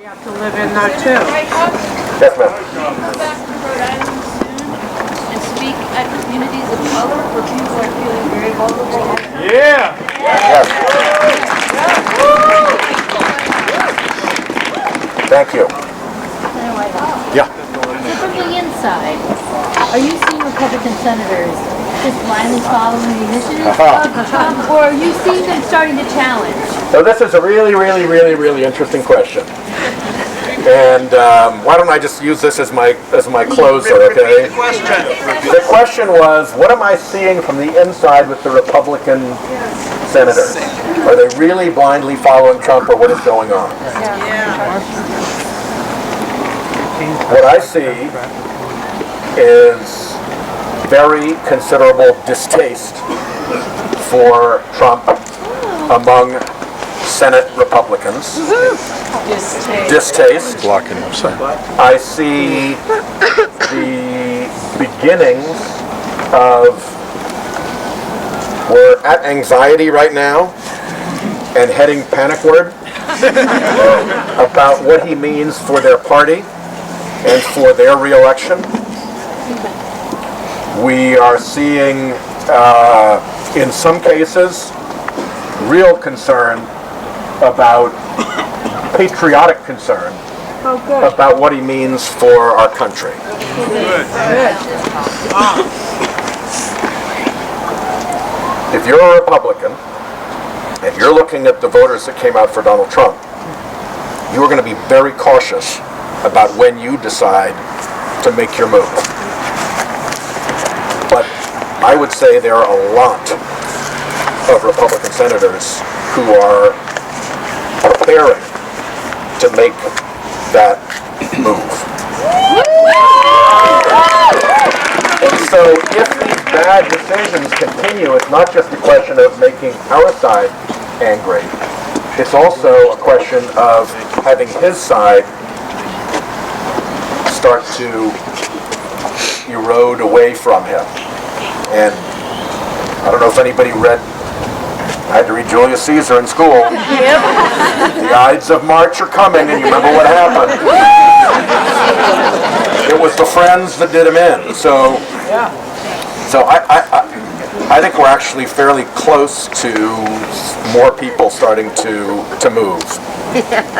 You have to live in there too. Yes, ma'am. Come back to Rhode Island soon and speak at communities of color where people are feeling very vulnerable. Yeah! Yes. Thank you. Yeah. So from the inside, are you seeing Republican senators just blindly following the initiatives of Trump, or are you seeing them starting to challenge? So this is a really, really, really, really interesting question. And why don't I just use this as my closer, okay? The question was, what am I seeing from the inside with the Republican senators? Are they really blindly following Trump, or what is going on? What I see is very considerable distaste for Trump among Senate Republicans. Distaste. Blocking website. I see the beginnings of, we're at anxiety right now and heading panicward about what he means for their party and for their re-election. We are seeing, in some cases, real concern about patriotic concern about what he means for our country. If you're a Republican and you're looking at the voters that came out for Donald Trump, you are going to be very cautious about when you decide to make your move. But I would say there are a lot of Republican senators who are preparing to make that move. And so if these bad decisions continue, it's not just a question of making our side angry. It's also a question of having his side start to erode away from him. And I don't know if anybody read, I had to read Julius Caesar in school. The Ides of March are coming, and you remember what happened. It was the friends that did him in. So I think we're actually fairly close to more people starting to move.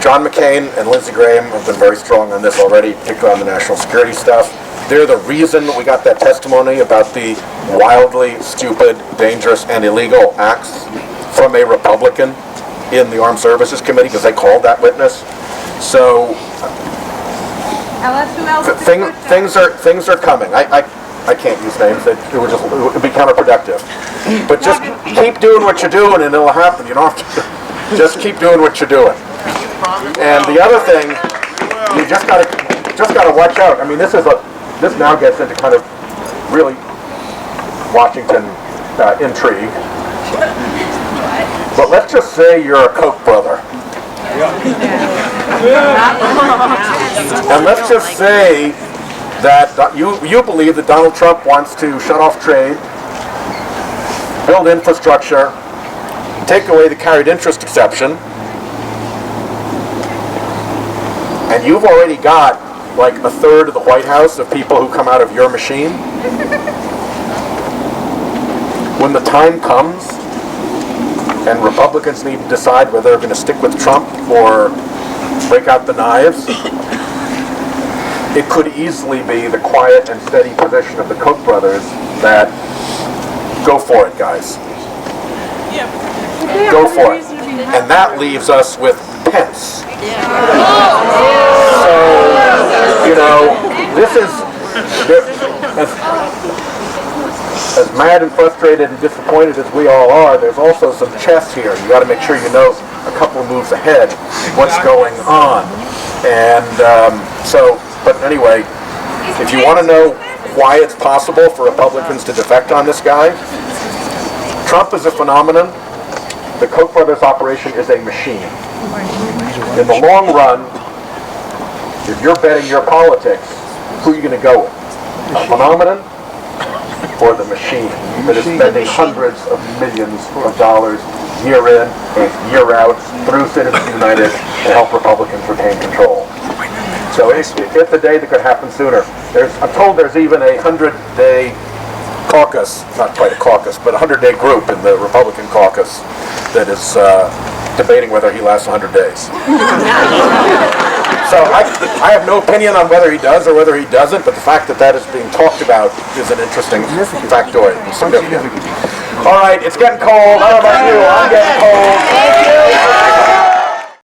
John McCain and Lindsey Graham have been very strong on this already, particularly on the national security stuff. They're the reason we got that testimony about the wildly stupid, dangerous, and illegal acts from a Republican in the Armed Services Committee, because they called that witness. So things are coming. I can't use names. It would be counterproductive. But just keep doing what you're doing, and it'll happen. You don't have to. Just keep doing what you're doing. And the other thing, you just gotta watch out. I mean, this now gets into kind of really Washington intrigue. But let's just say you're a Koch brother. And let's just say that you believe that Donald Trump wants to shut off trade, build infrastructure, take away the carried interest exception, and you've already got like a third of the White House of people who come out of your machine. When the time comes and Republicans need to decide whether they're going to stick with Trump or break out the knives, it could easily be the quiet and steady position of the Koch brothers that go for it, guys. Go for it. And that leaves us with Pence. So, you know, this is, as mad and frustrated and disappointed as we all are, there's also some chess here. You got to make sure you know a couple of moves ahead what's going on. And but anyway, if you want to know why it's possible for Republicans to defect on this guy, Trump is a phenomenon. The Koch brothers operation is a machine. In the long run, if you're betting your politics, who are you going to go with? A phenomenon or the machine that is spending hundreds of millions of dollars year in, year out, through Citizens United, to help Republicans retain control. So it's a day that could happen sooner. I'm told there's even a 100-day caucus, not quite a caucus, but a 100-day group in the Republican caucus that is debating whether he lasts 100 days. So I have no opinion on whether he does or whether he doesn't, but the fact that that is being talked about is an interesting factoid. All right, it's getting cold. How about you? I'm getting cold.